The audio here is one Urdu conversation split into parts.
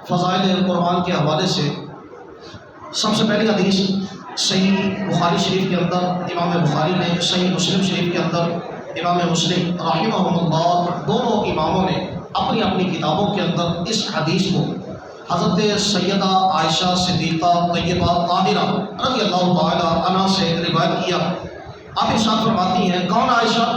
فضائل قرآن کے حوالے سے سب سے پہلی حدیث صحیح بخاری شریف کے اندر امام بخاری نے، صحیح مسلم شریف کے اندر امام مسلم رحمہم اللہ، دونوں اماموں نے اپنی اپنی کتابوں کے اندر اس حدیث کو حضرت سیدہ عائشہ صدیقہ طیبہ طاہرہ رضی اللہ تعالی عنہ سے روایت کیا۔ آپ ارشاد فرماتی ہیں، کون عائشہ؟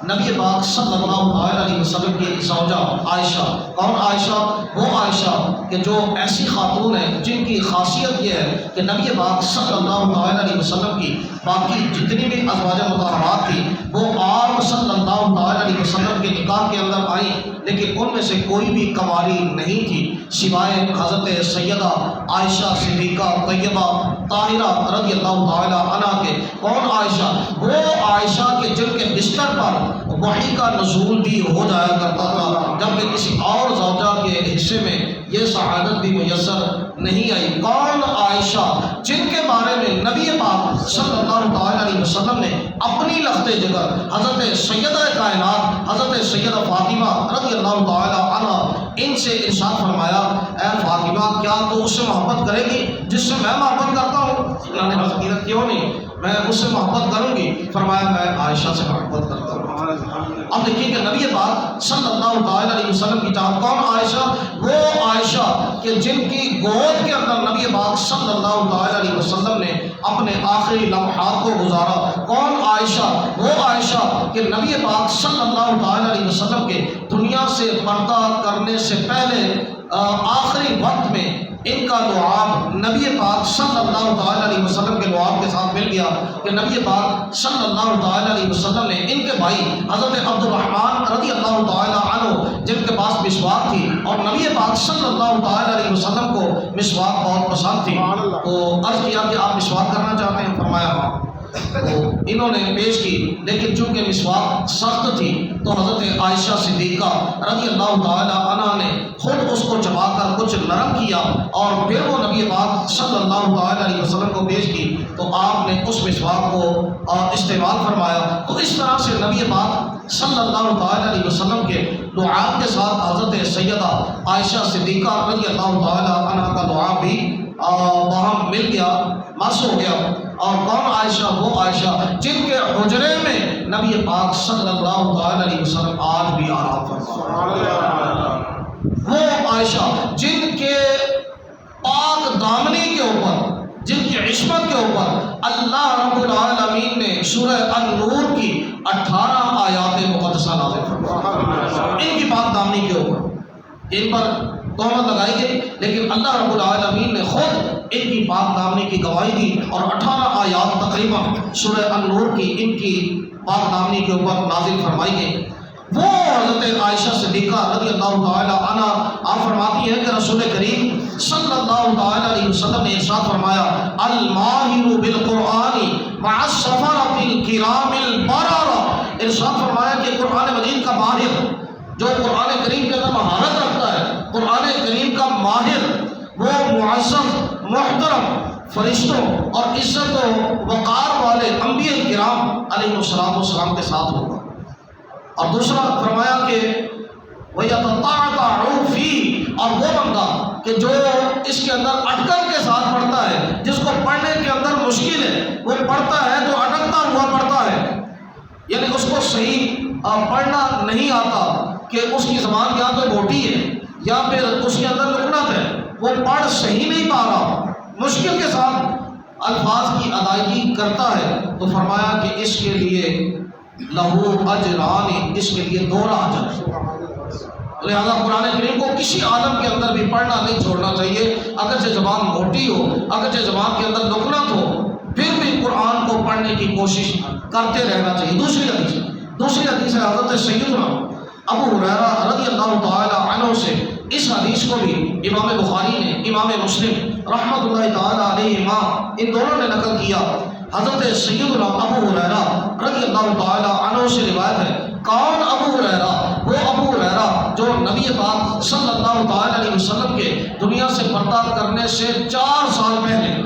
نبی پاک صلی اللہ علیہ وسلم کی زوجہ عائشہ۔ کون عائشہ؟ وہ عائشہ کہ جو ایسی خاتون ہے جن کی خاصیت یہ ہے کہ نبی پاک صلی اللہ علیہ وسلم کی باقی جتنی بھی ازواج مطہرات تھی وہ آپ صلی اللہ علیہ وسلم کے نکاح کے اندر آئیں، لیکن ان میں سے کوئی بھی کنواری نہیں تھی سوائے حضرت سیدہ عائشہ صدیقہ طیبہ طاہرہ رضی اللہ تعالی عنہ کے۔ کون عائشہ؟ وہ عائشہ کے جن کے بستر پر وحی کا نزول بھی ہو جایا کرتا تھا، جبکہ کسی اور زوجہ کے حصے میں یہ سعادت بھی میسر نہیں آئی۔ کون عائشہ؟ جن کے بارے میں نبی پاک صلی اللہ علیہ وسلم نے اپنی لخت جگر حضرت سیدہ کائنات حضرت سیدہ فاطمہ رضی اللہ تعالی عنہ ان سے ارشاد فرمایا، اے فاطمہ کیا تو اس سے محبت کرے گی جس سے میں محبت کرتا ہوں؟ انہوں نے عرض کیا کیوں نہیں، میں اس سے محبت کروں گی۔ فرمایا میں عائشہ سے محبت کرتا ہوں۔ اب دیکھیے کہ نبی پاک صلی اللہ علیہ وسلم کی چاہت۔ کون عائشہ؟ وہ عائشہ کہ جن کی گود کے اندر نبی پاک صلی اللہ علیہ وسلم نے اپنے آخری لمحات کو گزارا۔ کون عائشہ؟ وہ عائشہ کہ نبی پاک صلی اللہ علیہ وسلم کے دنیا سے پردہ کرنے سے پہلے آخری وقت میں ان کا لعاب نبی پاک صلی اللہ علیہ وسلم کے لعاب کے ساتھ مل گیا کہ نبی پاک صلی اللہ علیہ وسلم نے ان کے بھائی حضرت عبد الرحمن رضی اللہ تعالی عنہ جن کے پاس مسواک تھی اور نبی پاک صلی اللہ علیہ وسلم کو مسواک بہت پسند تھی، تو عرض کیا کہ آپ مسواک کرنا چاہتے ہیں؟ فرمایا ہاں۔ تو انہوں نے پیش کی، لیکن چونکہ مسواک سخت تھی تو حضرت عائشہ صدیقہ رضی اللہ تعالی عنہ نے خود اس کو چبا کر کچھ نرم کیا اور پھر وہ نبی پاک صلی اللہ علیہ وسلم کو پیش کی تو آپ نے اس مسواک کو استعمال فرمایا۔ تو اس طرح سے نبی پاک صلی اللہ علیہ وسلم کے لعاب کے ساتھ حضرت سیدہ عائشہ صدیقہ رضی اللہ تعالی عنہ کا لعاب بھی باہم مل گیا، مس ہو گیا۔ اور کون عائشہ؟ وہ عائشہ جن کے حجرے میں نبی پاک صلی اللہ علیہ وسلم آج بھی آرام فرما۔ وہ عائشہ جن کے پاک دامنی کے اوپر، جن کی عصمت کے اوپر اللہ رب العالمین نے سورہ النور کی 18 آیات مقدسہ نازل فرمائی۔ ان کی پاک دامنی کے اوپر ان پر تہمت لگائی گئی، لیکن اللہ رب العالمین نے خود ان کی پاک دامنی کی گواہی دی اور 18 آیات تقریباً سورہ النور کی ان کی پاک دامنی کے اوپر نازل فرمائی گئی۔ وہ حضرت عائشہ صدیقہ رضی اللہ تعالی عنہ آپ فرماتی ہیں کہ رسول کریم صلی اللہ علیہ وسلم نے ارشاد فرمایا، الماہر بالقرآن مع السفرۃ الکرام البررہ۔ ارشاد فرمایا کہ قرآن مجید کا ماہر جو قرآن کریم کے اندر مہارت رکھتا ہے، قرآن کریم کا ماہر وہ معزز محترم فرشتوں اور عزت و وقار والے انبیاء کرام علیہ السلام کے ساتھ ہوگا۔ اور دوسرا فرمایا کہ وَيَتَطَّعَّعُ فِيهِ، اور وہ بندہ کہ جو اس کے اندر اٹکن کے ساتھ پڑھتا ہے، جس کو پڑھنے کے اندر مشکل ہے، وہ پڑھتا ہے تو اٹکتا ہوا پڑھتا ہے، یعنی اس کو صحیح پڑھنا نہیں آتا کہ اس کی زبان یا تو موٹی ہے یا پھر اس کے اندر لکنت ہے، وہ پڑھ صحیح نہیں پا رہا، مشکل کے ساتھ الفاظ کی ادائیگی کرتا ہے، تو فرمایا کہ اس کے لیے لہو اجران، اس کے لیے دوہرا اجر ہے۔ لہذا قرآن کریم کو کسی عالم کے اندر بھی پڑھنا نہیں چھوڑنا چاہیے، اگرچہ زبان موٹی ہو، اگرچہ زبان کے اندر لکنت ہو، پھر بھی قرآن کو پڑھنے کی کوشش کرتے رہنا چاہیے۔ دوسری حدیث ہے حضرت سیدنا ابو ہریرہ رضی اللہ تعالی عنہ سے۔ اس حدیث کو بھی امام بخاری نے، امام مسلم رحمۃ اللہ تعالی علیہما ان دونوں نے نقل کیا۔ حضرت سیدنا ابو ہریرہ رضی اللہ تعالی عنہ سے روایت ہے۔ کون ابو ہریرہ؟ وہ ابو ہریرہ جو نبی پاک صلی اللہ تعالی علیہ وسلم کے دنیا سے پردہ کرنے سے 4 سال پہلے،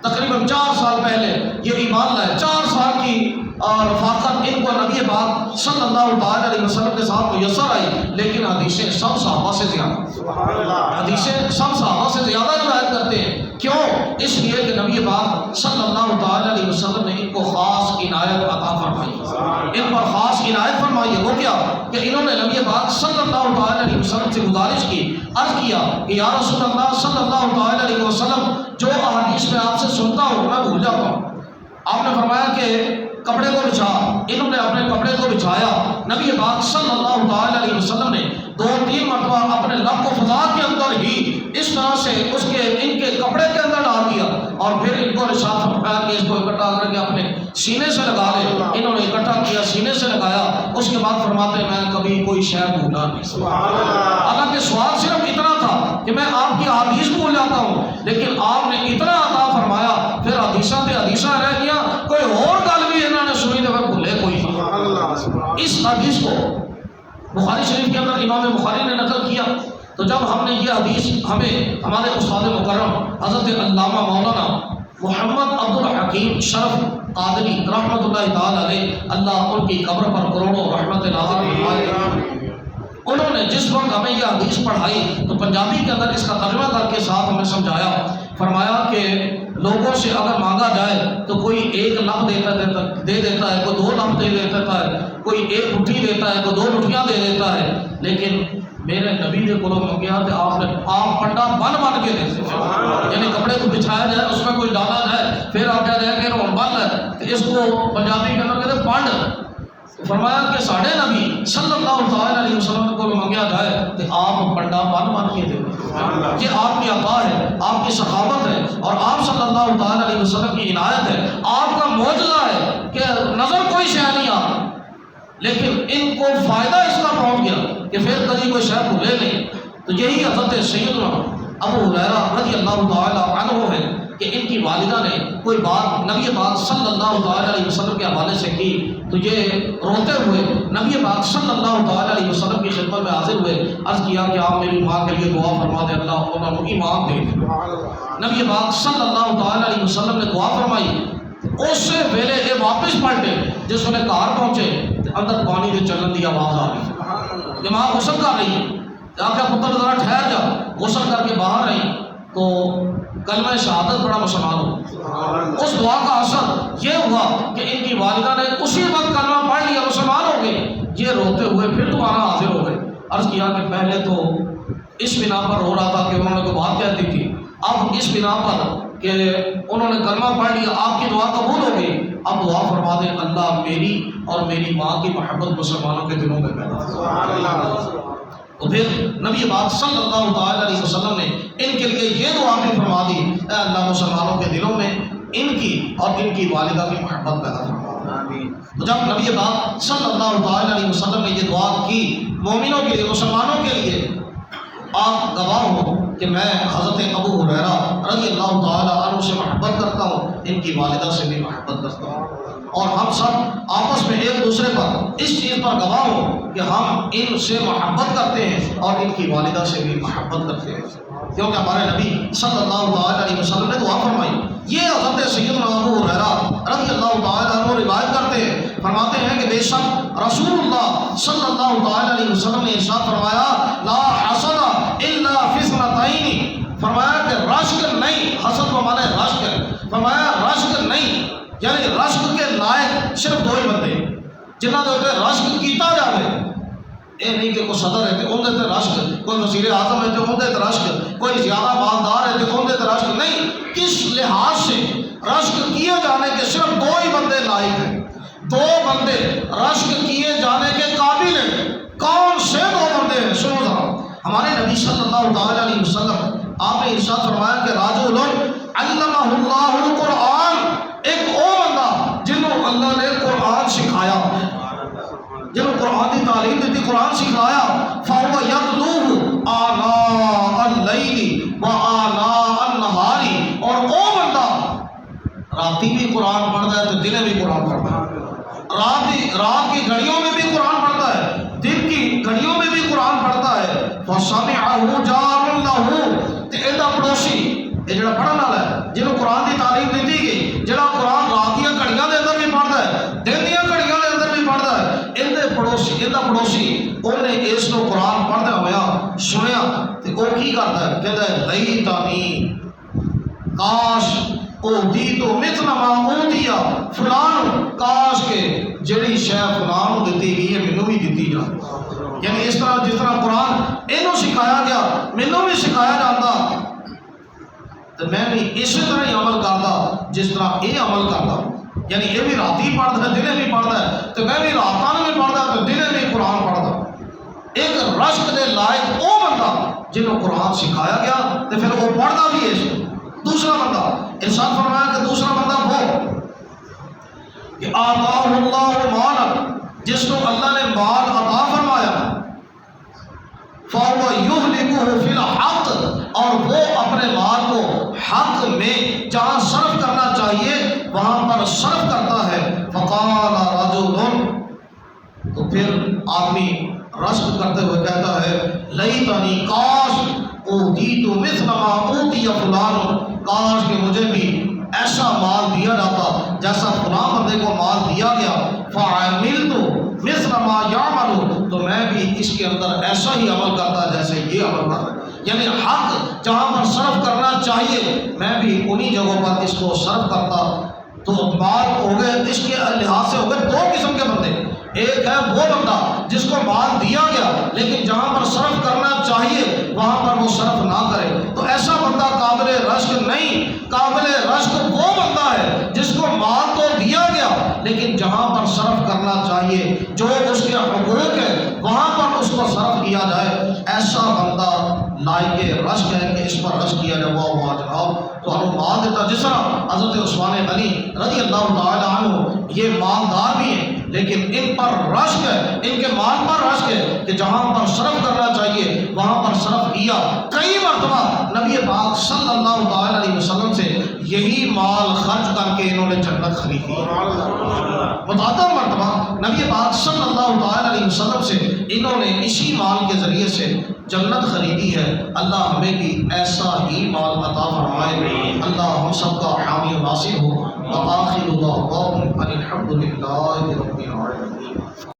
تقریباً 4 سال پہلے یہ ایمان لائے، 4 سال کی اور رفاقت ان کو نبی پاک صلی اللہ تعالی علیہ وسلم کے ساتھ میسر آئی، لیکن حدیثیں سب صحابہ سے زیادہ، حدیثیں سب صحابہ سے زیادہ روایت کرتے ہیں۔ کیوں؟ اس لیے کہ نبی پاک صلی اللہ تعالی علیہ وسلم نے ان کو خاص عنایت عطا فرمائی، ان پر خاص عنایت فرمائی ہے۔ وہ کیا کہ انہوں نے نبی پاک صلی اللہ تعالی علیہ وسلم سے گزارش کی، عرض کیا کہ یا رسول اللہ صلی اللہ تعالی علیہ وسلم، جو احادیث میں آپ سے سنتا ہوں میں بھول جاتا ہوں۔ آپ نے فرمایا کہ کپڑے کو بچھا، انہوں نے اپنے کپڑے کو بچھایا، نبی پاک صلی اللہ تعالی علیہ وسلم نے 2-3 مرتبہ اپنے لب کو فضا کے اندر ہی اس طرح سے ان کے کپڑے کے اندر ڈال دیا، اور پھر ان کو ارشاد فرمایا کہ اس کو اکٹھا کر کے اپنے سینے سے لگا لے۔ انہوں نے اکٹھا کیا، سینے سے لگایا، اس کے بعد فرماتے ہیں میں کبھی کوئی شے بھولا نہیں۔ حالانکہ سوال صرف اتنا تھا کہ میں آپ کی حدیث بھول جاتا ہوں، لیکن آپ نے اتنا عطا فرمایا، پھر حدیثاں تے حدیثاں رہ گیا، کوئی اور گل بھی انہوں نے سنی تو پھر بھولے کوئی نہیں۔ اس حدیث کو بخاری شریف کے اندر امام بخاری نے نقل کیا، تو جب ہم نے یہ حدیث ہمیں ہمارے استاد مکرم حضرت علامہ مولانا محمد عبد الحکیم شرف قادری رحمۃ اللہ تعالی علیہ، اللہ ان کی قبر پر کروڑوں رحمت نازل فرمائے، انہوں نے جس وقت ہمیں یہ حدیث پڑھائی تو پنجابی کے اندر اس کا ترجمہ کر کے ساتھ ہمیں سمجھایا، فرمایا کہ لوگوں سے اگر مانگا جائے تو کوئی 1 لفظ دے دیتا ہے، کوئی 2 لفظ دے دیتا ہے، کوئی 1 مٹھی دیتا ہے، کوئی 2 مٹھیاں دے دیتا ہے، لیکن میرے نبی نے کو منگیا تو آپ پنڈا بن کے دیتے ہیں، یعنی کپڑے کو بچھایا جائے، اس میں کوئی ڈالا جائے، پھر آپ کہہ رہے ہیں کہ رون بن ہے، تو اس کو پنجابی کے اندر کہتے ہیں پنڈ۔ فرمایا کہ ساڑھے نبی صلی اللہ تعالی علیہ وسلم کو منگیا جائے کہ آپ پنڈا بن کے دیں، یہ آپ کی عطا ہے، آپ کی سخاوت ہے، اور آپ صلی اللہ تعالی علیہ وسلم کی عنایت ہے، آپ کا معجزہ ہے کہ نظر کوئی شے نہیں آ، لیکن ان کو فائدہ اس کا پہنچ گیا کہ پھر کبھی کوئی شے بھولے نہیں۔ تو یہی حضرت سیدنا ابو ہریرہ رضی اللہ تعالی عنہ ہے کہ ان کی والدہ نے کوئی بات نبی پاک صلی اللہ تعالی علیہ وسلم کے حوالے سے کی، تو یہ روتے ہوئے نبی پاک صلی اللہ تعالی علیہ وسلم کی خدمت میں حاضر ہوئے، عرض کیا کہ آپ میری ماں کے لیے دعا فرما دے، اللہ انہوں کو ایمان دے۔ نبی پاک صلی اللہ تعالی علیہ وسلم نے دعا فرمائی، اس ویلے یہ واپس پلٹے، جس ویلے گھر پہنچے اندر پانی کے چلن کی آواز آ رہی، یہ ماں غسل کر رہی ہے، آخیا پتر ذرا ٹھہر جا، غسل کر کے باہر آئی تو کلمہ شہادت پڑھا، مسلمان ہو۔ اس دعا کا اثر یہ ہوا کہ ان کی والدہ نے اسی وقت کلمہ پڑھ لیا، مسلمان ہو گئے۔ یہ روتے ہوئے پھر دوبارہ حاضر ہو گئے، عرض کیا کہ پہلے تو اس بنا پر رو رہا تھا کہ انہوں نے کوئی بات کہہ دی تھی، اب اس بنا پر کہ انہوں نے کلمہ پڑھ لیا، آپ کی دعا قبول ہو گئی، اب دعا فرما دیں اللہ میری اور میری ماں کی محبت مسلمانوں کے دلوں میں پیدا۔ تو پھر نبی پاک صلی اللہ تعالی علیہ وسلم نے ان کے لیے یہ دعا بھی فرما دی، اے اللہ مسلمانوں کے دلوں میں ان کی اور ان کی والدہ کی محبت پیدا فرما۔ تو جب نبی پاک صلی اللہ تعالی علیہ وسلم نے یہ دعا کی مومنوں کے لیے، مسلمانوں کے لیے، آپ گواہ ہو کہ میں حضرت ابو ہریرہ رضی اللہ تعالی عنہ سے محبت کرتا ہوں، ان کی والدہ سے بھی محبت کرتا ہوں، اور ہم سب آپس میں ایک دوسرے پر اس چیز پر گواہ ہو کہ ہم ان سے محبت کرتے ہیں اور ان کی والدہ سے بھی محبت کرتے ہیں، کیونکہ ہمارے نبی صلی اللہ تعالی علیہ وسلم نے دعا فرمائی۔ یہ حضرت سیدنا ابو ہریرہ رضی اللہ تعالی عنہ روایت کرتے ہیں، فرماتے ہیں کہ بے شک رسول اللہ صلی اللہ تعالی علیہ وسلم نے ارشاد فرمایا لا حسد الا فی اثنتین، فرمایا کہ رشک نہیں، حسد کو مانے رشک، فرمایا رشک نہیں، یعنی رشک کے لائق صرف 2 ہی بندے جنہ کے رشک کیتا جائے، یہ نہیں کہ کوئی صدر ہے تو اندر رشک، کوئی وزیر اعظم ہے تو اندر رشک، کوئی زیادہ مالدار ہے تو اندر رشک نہیں، کس لحاظ سے رشک کیے جانے کے صرف 2 ہی بندے لائق ہیں، 2 بندے رشک کیے جانے کے قابل ہیں۔ کون سے 2 بندے ہیں؟ سنو ذرا، ہمارے نبی صلی اللہ تعالی علیہ وسلم آپ نے ارشاد فرمایا کہ راجل علمہ اللہ القرآن، ایک او بندہ جنہوں اللہ نے قرآن سکھایا، جنہوں قرآن کی تعلیم دیتی، قرآن سکھایا، فَهُوَ يَتْلُوهُ آنَاءَ اللَّيْلِ وَآنَاءَ النَّهَارِ، اور او بندہ راتی بھی قرآن پڑھتا ہے تو دن بھی قرآن پڑھتا ہے، رات کی گھڑیوں میں بھی قرآن پڑھتا ہے، دن کی گھڑیوں میں بھی قرآن پڑھتا ہے، فَسَمِعَهُ جَارٌ لَهُ، تے ایڈا پڑوسی یہ جڑا پڑھن والا ہے، جنہوں قرآن کی تعلیم دیتی گئی، جڑا قرآن رات دیا گھڑیاں دے اندر بھی پڑھتا ہے، دن دیا پڑوسی انہیں اس کو قرآن پڑھدا ہویا سنیا تے وہ کی کرتا ہے، کہتا ہے لیتانی کاش اوتی تو مثل ما اوتیا فلان، کاش کے جڑی شے فلان کو دتی گئی ہے مینوں بھی دتی جائے. یعنی اس طرح جس طرح قرآن اینوں سکھایا گیا مینوں بھی سکھایا جاتا تو میں بھی اسی طرح ہی عمل کرتا جس طرح یہ عمل کرتا. یعنی یہ بھی راتی پڑھتا ہے دنے بھی پڑھتا ہے تو میں بھی راتاں بھی پڑھتا تو دنے بھی قرآن پڑھتا. ایک رشک دے لائق وہ بندہ جنہوں قرآن سکھایا گیا تو پھر وہ پڑھتا بھی ہے. دوسرا بندہ ارشاد فرمایا کہ دوسرا بندہ وہ کہ آتاہ اللہ مالا، جس کو اللہ نے مال عطا فرمایا، فَهُوَ يُهْلِكُهُ فِي الْحَقِّ، اور وہ اپنے مال کو حق میں جہاں صرف کرنا چاہیے وہاں پر صرف کرتا ہے. فَقَالَ رَجُلٌ، تو پھر آدمی رشک کرتے ہوئے کہتا ہے لیتنی کاش اوتیت مثل ما اوتی فلان، کاش کہ مجھے بھی ایسا مال دیا جاتا جیسا فلاں بندے کو مال دیا گیا. فعملت مثل ما یعمل، تو میں بھی اس کے اندر ایسا ہی عمل کرتا جیسے یہ عمل کرتا. یعنی حق جہاں پر صرف کرنا چاہیے میں بھی انہی جگہوں پر اس کو صرف کرتا. تو مال ہو گئے اس کے لحاظ سے ہو گئے دو قسم کے بندے. ایک ہے وہ بندہ جس کو مال دیا گیا لیکن جہاں پر صرف کرنا چاہیے وہاں پر وہ صرف نہ کرے، تو ایسا بندہ قابل رشک نہیں. قابل رشک وہ بندہ ہے جس کو مال تو دیا گیا لیکن جہاں پر صرف کرنا چاہیے جو اس کے حقوق ہے وہاں پر اس کو صرف کیا جائے. ایسا بندہ لائق رشک ہے کہ اس پر رشک کیا جائے. وہ جناب تو ہم مال دیتا، جس طرح حضرت عثمان غنی رضی اللہ تعالی عنہ یہ مالدار بھی ہیں لیکن ان پر رشک ہے، ان کے مال پر رشک ہے کہ جہاں پر صرف کرنا چاہیے وہاں پر صرف کیا. کئی مرتبہ نبی پاک صلی اللہ تعالی علیہ وسلم سے یہی مال خرچ کر کے انہوں نے جنت خریدی. متعدد مرتبہ نبی پاک صلی اللہ تعالی علیہ وسلم سے انہوں نے اسی مال کے ذریعے سے جنت خریدی ہے. اللہ ہمیں بھی ایسا ہی مال عطا فرمائے. اللہ ہم سب کا حامی و ناصر ہو. وآخر دعواہم ان الحمد للہ رب العالمین.